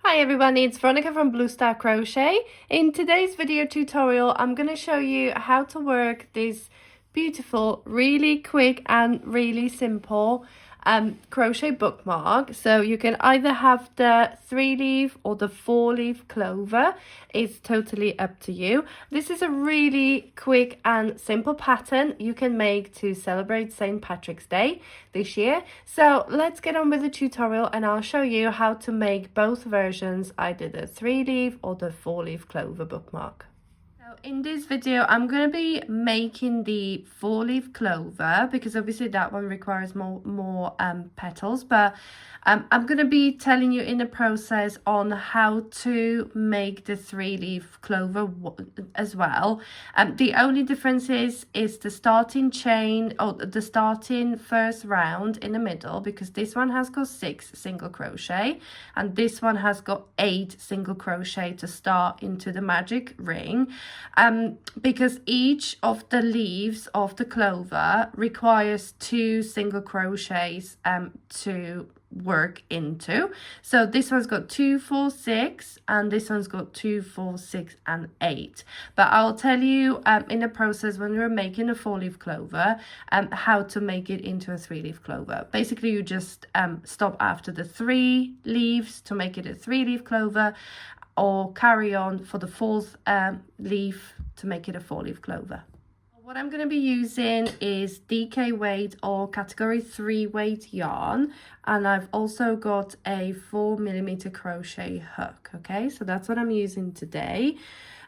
Hi everyone, it's Veronica from Blue Star Crochet. In today's video tutorial, I'm going to show you how to work this beautiful, really quick and really simple crochet bookmark. So you can either have the 3-leaf or the 4-leaf clover. It's totally up to you. This is a really quick and simple pattern you can make to celebrate St. Patrick's Day this year. So let's get on with the tutorial and I'll show you how to make both versions, either the 3-leaf or the 4-leaf clover bookmark. So in this video, I'm going to be making the 4-leaf clover because obviously that one requires more petals, but I'm going to be telling you in the process on how to make the 3-leaf clover as well. The only difference is the starting chain, or the starting first round in the middle, because this one has got 6 single crochet and this one has got 8 single crochet to start into the magic ring. Because each of the leaves of the clover requires 2 single crochets to work into. So this one's got 2, 4, 6 and this one's got 2, 4, 6 and 8. But I'll tell you in the process when we're making a 4-leaf clover how to make it into a 3-leaf clover. Basically you just stop after the 3 leaves to make it a 3-leaf clover, or carry on for the 4th leaf to make it a 4-leaf clover. What I'm going to be using is DK weight or category 3 weight yarn, and I've also got a 4mm crochet hook. Okay, so that's what I'm using today.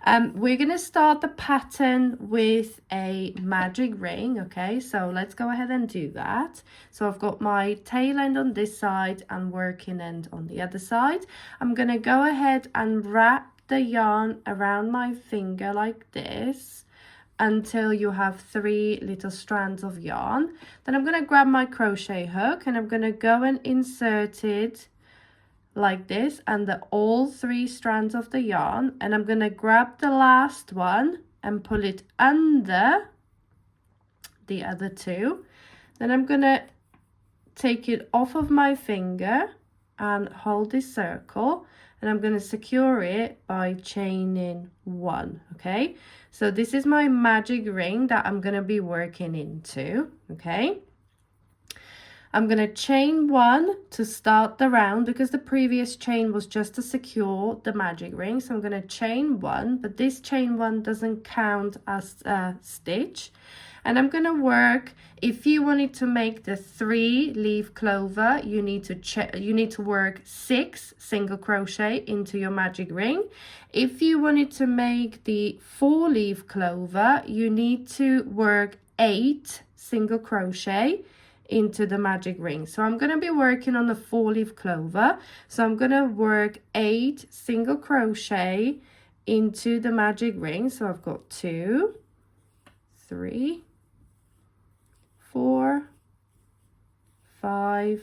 We're going to start the pattern with a magic ring. Okay, so let's go ahead and do that. So I've got my tail end on this side and working end on the other side. I'm going to go ahead and wrap the yarn around my finger like this until you have 3 little strands of yarn. Then I'm going to grab my crochet hook and I'm going to go and insert it like this under all 3 strands of the yarn, and I'm going to grab the last one and pull it under the other 2. Then I'm going to take it off of my finger and hold this circle, and I'm going to secure it by chaining 1. Okay, so this is my magic ring that I'm going to be working into. Okay, I'm going to chain 1 to start the round because the previous chain was just to secure the magic ring. So I'm going to chain 1, but this chain 1 doesn't count as a stitch. And I'm going to work, if you wanted to make the 3-leaf clover, you need to work 6 single crochet into your magic ring. If you wanted to make the 4-leaf clover, you need to work 8 single crochet into the magic ring. So I'm going to be working on the 4-leaf clover. So I'm going to work 8 single crochet into the magic ring. So I've got 2, 3, 4, 5,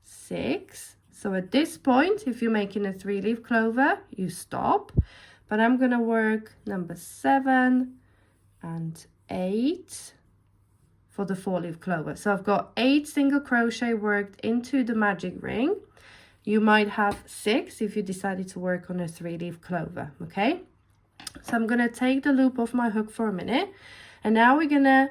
6. So at this point, if you're making a 3-leaf clover, you stop. But I'm going to work number 7 and 8 for the 4-leaf clover. So I've got 8 single crochet worked into the magic ring. You might have 6 if you decided to work on a 3-leaf clover. Okay, so I'm going to take the loop off my hook for a minute, and now we're going to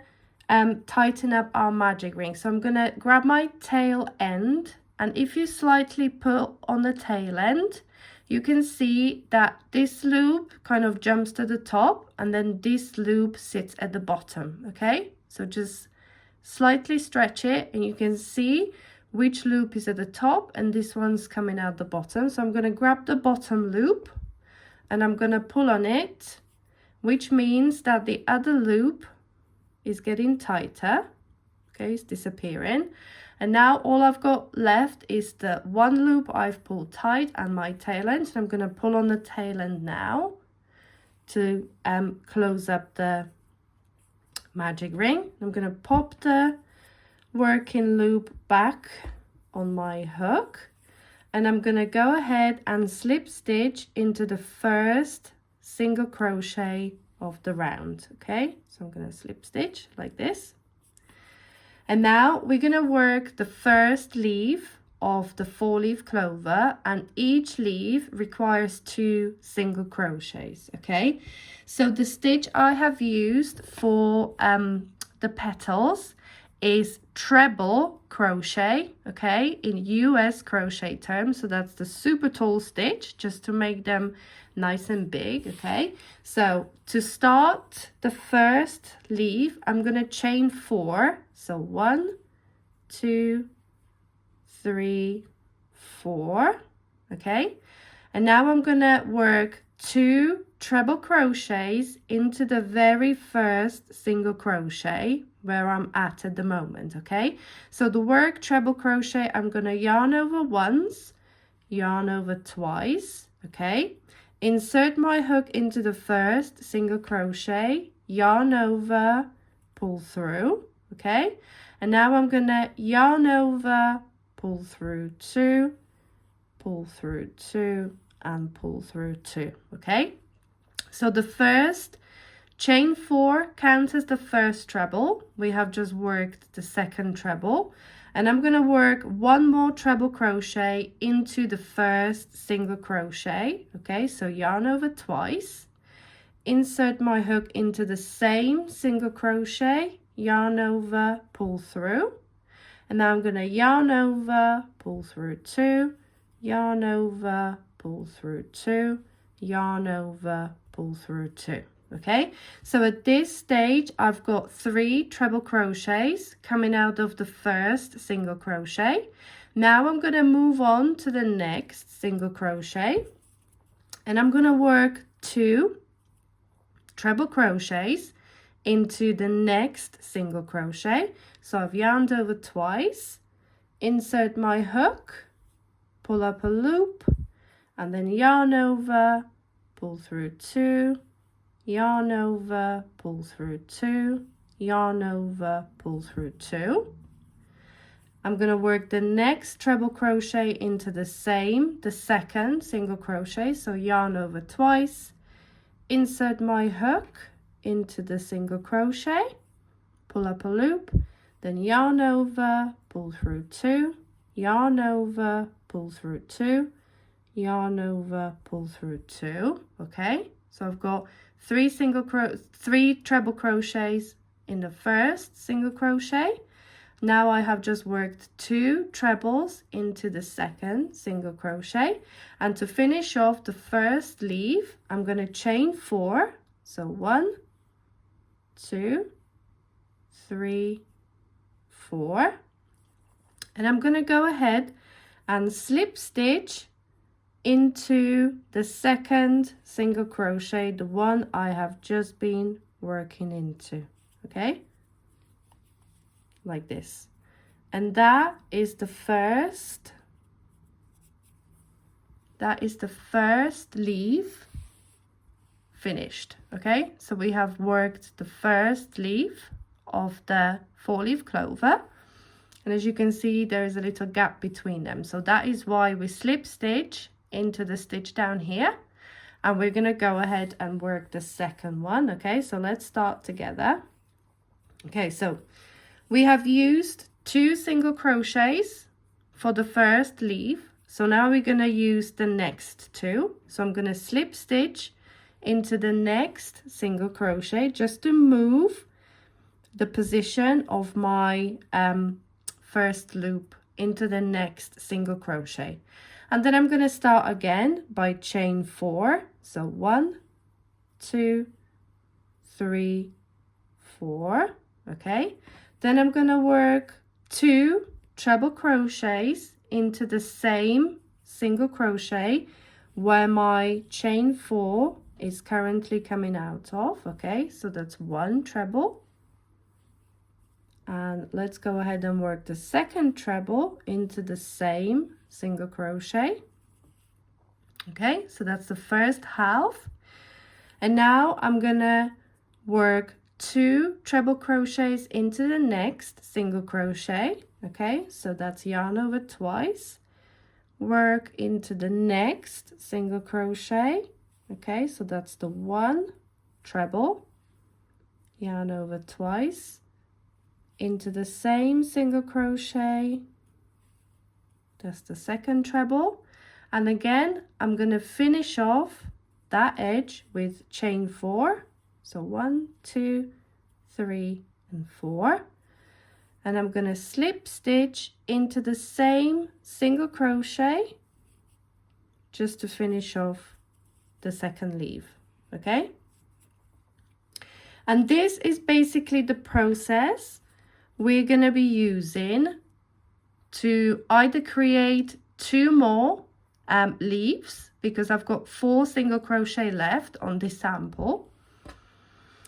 tighten up our magic ring. So I'm going to grab my tail end, and if you slightly pull on the tail end, you can see that this loop kind of jumps to the top and then this loop sits at the bottom. Okay, so just slightly stretch it and you can see which loop is at the top and this one's coming out the bottom. So I'm going to grab the bottom loop and I'm going to pull on it, which means that the other loop is getting tighter. Okay, it's disappearing, and now all I've got left is the 1 loop I've pulled tight and my tail end. So I'm going to pull on the tail end now to close up the magic ring. I'm going to pop the working loop back on my hook, and I'm going to go ahead and slip stitch into the first single crochet of the round. Okay, so I'm going to slip stitch like this, and now we're going to work the first leaf of the 4-leaf clover, and each leaf requires 2 single crochets. Okay, so the stitch I have used for the petals is treble crochet, okay, in US crochet terms. So that's the super tall stitch, just to make them nice and big. Okay, so to start the first leaf, I'm gonna chain 4. So 1, 2, 3, 4. Okay, and now I'm gonna work 2 treble crochets into the very first single crochet where I'm at the moment. Okay, so the work treble crochet, I'm gonna yarn over once, yarn over twice. Okay, insert my hook into the first single crochet, yarn over, pull through. Okay, and now I'm gonna yarn over, pull through 2, pull through 2, and pull through 2. Okay, so the first chain 4 counts as the first treble. We have just worked the second treble, and I'm going to work 1 more treble crochet into the first single crochet. Okay, so yarn over twice, insert my hook into the same single crochet, yarn over, pull through, and now I'm going to yarn over, pull through 2, yarn over, pull through 2, yarn over, pull through 2. Okay, so at this stage I've got 3 treble crochets coming out of the first single crochet. Now I'm going to move on to the next single crochet, and I'm going to work 2 treble crochets into the next single crochet. So I've yarned over twice, insert my hook, pull up a loop, and then yarn over, pull through 2, yarn over, pull through 2, yarn over, pull through 2. I'm going to work the next treble crochet into the second single crochet. So yarn over twice, insert my hook into the single crochet, pull up a loop, then yarn over, pull through 2, yarn over, pull through 2, yarn over, pull through 2. Okay, so I've got 3 treble crochets in the first single crochet. Now I have just worked 2 trebles into the second single crochet, and to finish off the first leaf I'm going to chain 4. So 1, 2, 3, 4, and I'm going to go ahead and slip stitch into the second single crochet, the one I have just been working into. Okay, like this, and that is the first leaf finished. Okay, so we have worked the first leaf of the 4-leaf clover, and as you can see there is a little gap between them, so that is why we slip stitch into the stitch down here, and we're going to go ahead and work the second one. Okay, so let's start together. Okay, so we have used 2 single crochets for the first leaf, so now we're going to use the next 2. So I'm going to slip stitch into the next single crochet just to move the position of my first loop into the next single crochet. And then I'm going to start again by chain 4. So 1, 2, 3, 4. Okay, then I'm going to work 2 treble crochets into the same single crochet where my chain 4 is currently coming out of. Okay, so that's 1 treble, and let's go ahead and work the second treble into the same single crochet. Okay, so that's the first half, and now I'm gonna work 2 treble crochets into the next single crochet. Okay, so that's yarn over twice, work into the next single crochet. Okay, so that's the 1 treble, yarn over twice, into the same single crochet, That's the second treble. And again, I'm going to finish off that edge with chain 4. So 1, 2, 3, and 4. And I'm going to slip stitch into the same single crochet just to finish off the second leaf. Okay? And this is basically the process we're going to be using to either create 2 more leaves, because I've got 4 single crochet left on this sample.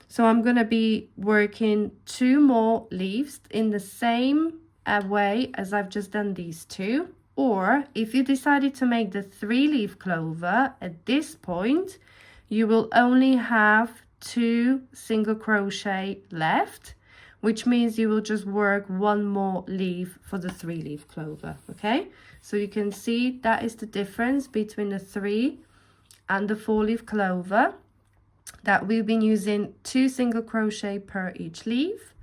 So I'm going to be working 2 more leaves in the same way as I've just done these 2. Or if you decided to make the 3-leaf clover at this point, you will only have 2 single crochet left, which means you will just work 1 more leaf for the 3-leaf clover. Okay, so you can see that is the difference between the 3 and the 4-leaf clover, that we've been using 2 single crochet per each leaf.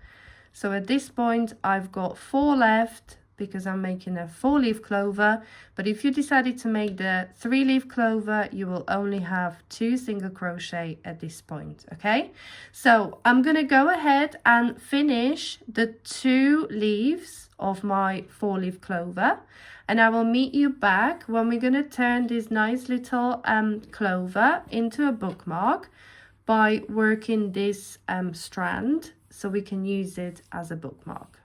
So at this point I've got 4 left because I'm making a 4-leaf clover, but if you decided to make the 3-leaf clover, you will only have 2 single crochet at this point. Okay, so I'm gonna go ahead and finish the 2 leaves of my 4-leaf clover, and I will meet you back when we're gonna turn this nice little clover into a bookmark by working this strand so we can use it as a bookmark.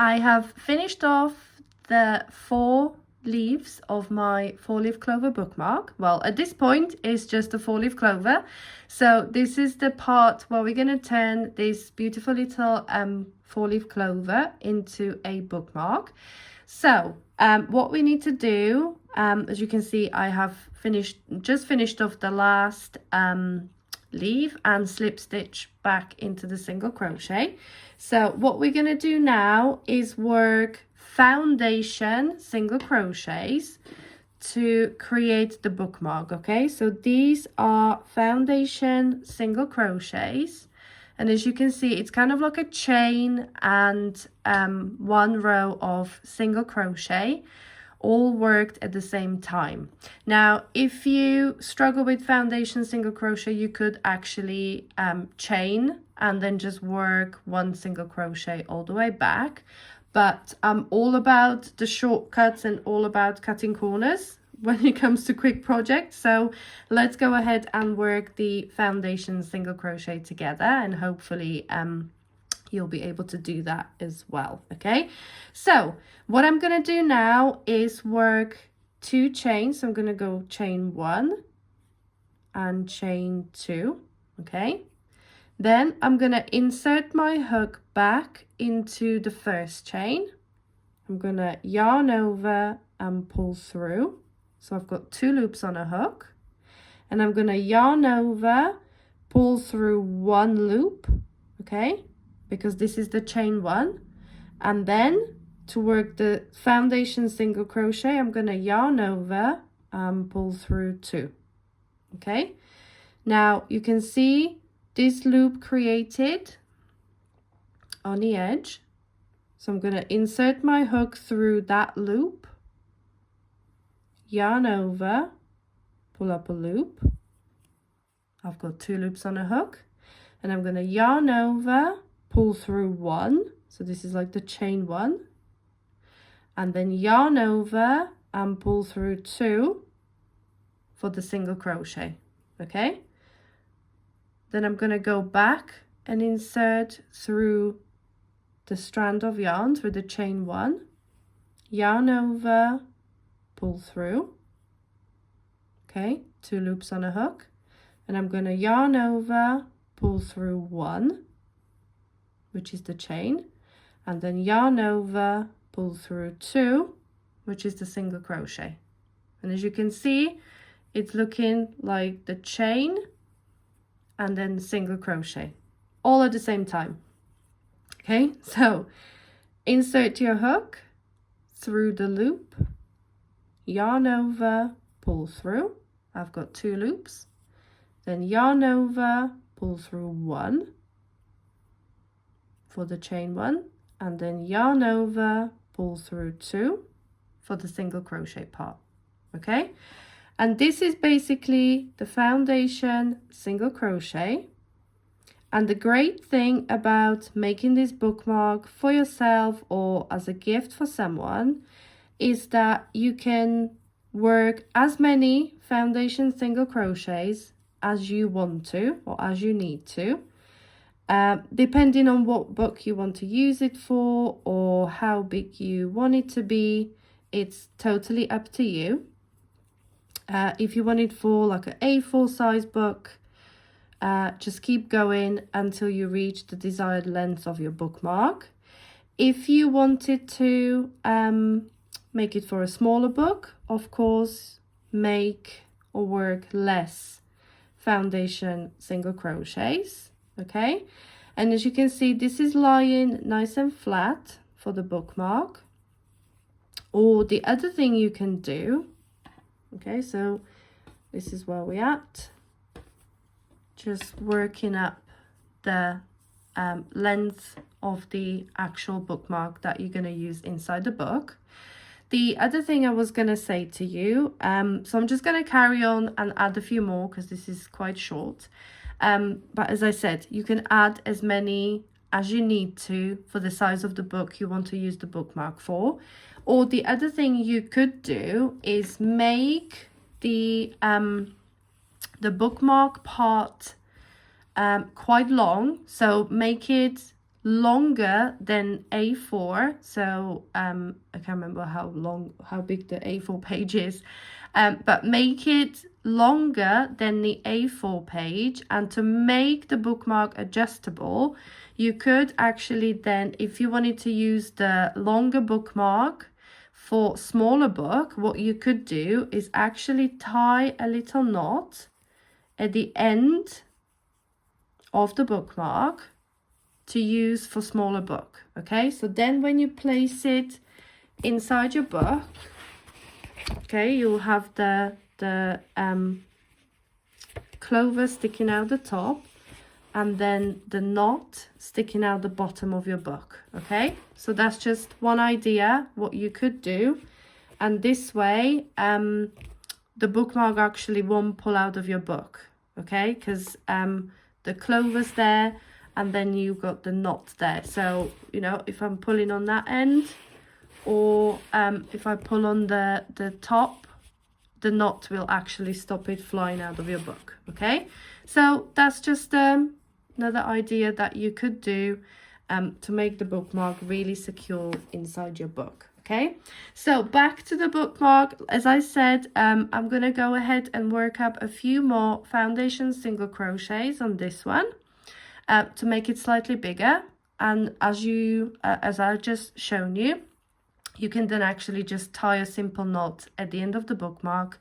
I have finished off the 4 leaves of my 4-leaf clover bookmark. Well, at this point it's just a 4-leaf clover, so this is the part where we're going to turn this beautiful little 4-leaf clover into a bookmark. So what we need to do, as you can see, I have just finished off the last leaf and slip stitch back into the single crochet. So what we're going to do now is work foundation single crochets to create the bookmark. Okay, so these are foundation single crochets, and as you can see, it's kind of like a chain and 1 row of single crochet, all worked at the same time. Now, if you struggle with foundation single crochet, you could actually chain and then just work 1 single crochet all the way back. But I'm all about the shortcuts and all about cutting corners when it comes to quick projects. So let's go ahead and work the foundation single crochet together, and hopefully you'll be able to do that as well. Okay, so what I'm going to do now is work 2 chains. So I'm going to go chain 1 and chain 2. Okay, then I'm going to insert my hook back into the first chain. I'm going to yarn over and pull through. So I've got 2 loops on a hook, and I'm going to yarn over, pull through 1 loop. Okay, because this is the chain 1, and then to work the foundation single crochet, I'm going to yarn over and pull through 2. Okay, now you can see this loop created on the edge, so I'm going to insert my hook through that loop, yarn over, pull up a loop. I've got 2 loops on a hook, and I'm going to yarn over, pull through 1, so this is like the chain 1, and then yarn over and pull through 2 for the single crochet. Okay, then I'm going to go back and insert through the strand of yarn through the chain 1, yarn over, pull through. Okay, 2 loops on a hook, and I'm going to yarn over, pull through 1, which is the chain, and then yarn over, pull through 2, which is the single crochet. And as you can see, it's looking like the chain and then single crochet all at the same time. Okay, so insert your hook through the loop, yarn over, pull through. I've got 2 loops, then yarn over, pull through 1 for the chain 1, and then yarn over, pull through 2 for the single crochet part. Okay, and this is basically the foundation single crochet. And the great thing about making this bookmark for yourself or as a gift for someone is that you can work as many foundation single crochets as you want to or as you need to, depending on what book you want to use it for or how big you want it to be. It's totally up to you. If you want it for like an A4 size book, just keep going until you reach the desired length of your bookmark. If you wanted to make it for a smaller book, of course, make or work less foundation single crochets. Okay, and as you can see, this is lying nice and flat for the bookmark. Or the other thing you can do, okay, so this is where we're at, just working up the length of the actual bookmark that you're going to use inside the book. The other thing I was going to say to you, so I'm just going to carry on and add a few more because this is quite short. But as I said, you can add as many as you need to for the size of the book you want to use the bookmark for. Or the other thing you could do is make the bookmark part quite long, so make it longer than A4. So I can't remember how big the A4 page is, but make it longer than the A4 page. And to make the bookmark adjustable, you could actually then, if you wanted to use the longer bookmark for smaller book, what you could do is actually tie a little knot at the end of the bookmark to use for smaller book. Okay, so then when you place it inside your book, okay, you'll have the clover sticking out the top and then the knot sticking out the bottom of your book. Okay, so that's just one idea what you could do, and this way the bookmark actually won't pull out of your book. Okay, because the clover's there and then you've got the knot there. So, you know, if I'm pulling on that end or if I pull on the top, the knot will actually stop it flying out of your book. Okay, so that's just another idea that you could do to make the bookmark really secure inside your book. Okay, so back to the bookmark. As I said, I'm going to go ahead and work up a few more foundation single crochets on this one to make it slightly bigger. And as I've just shown you, you can then actually just tie a simple knot at the end of the bookmark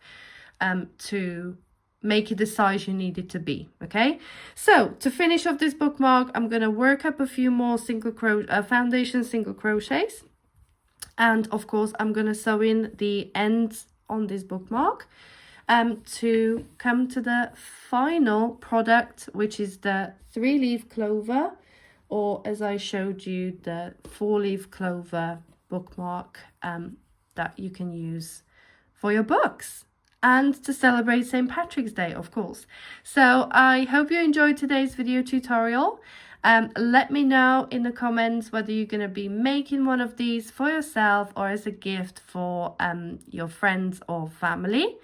to make it the size you need it to be. Okay, so to finish off this bookmark, I'm going to work up a few more foundation single crochets. And of course, I'm going to sew in the ends on this bookmark to come to the final product, which is the 3-leaf clover, or as I showed you, the 4-leaf clover bookmark that you can use for your books and to celebrate St. Patrick's Day, of course. So I hope you enjoyed today's video tutorial. Let me know in the comments whether you're going to be making one of these for yourself or as a gift for your friends or family.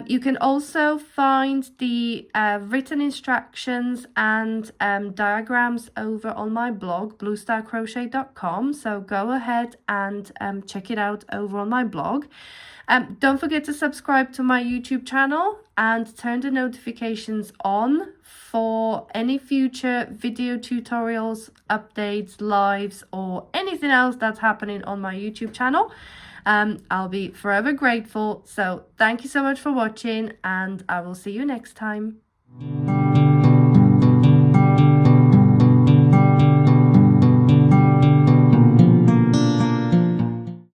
You can also find the written instructions and diagrams over on my blog, bluestarcrochet.com. So go ahead and check it out over on my blog. Don't forget to subscribe to my YouTube channel and turn the notifications on for any future video tutorials, updates, lives, or anything else that's happening on my YouTube channel. I'll be forever grateful. So thank you so much for watching, and I will see you next time.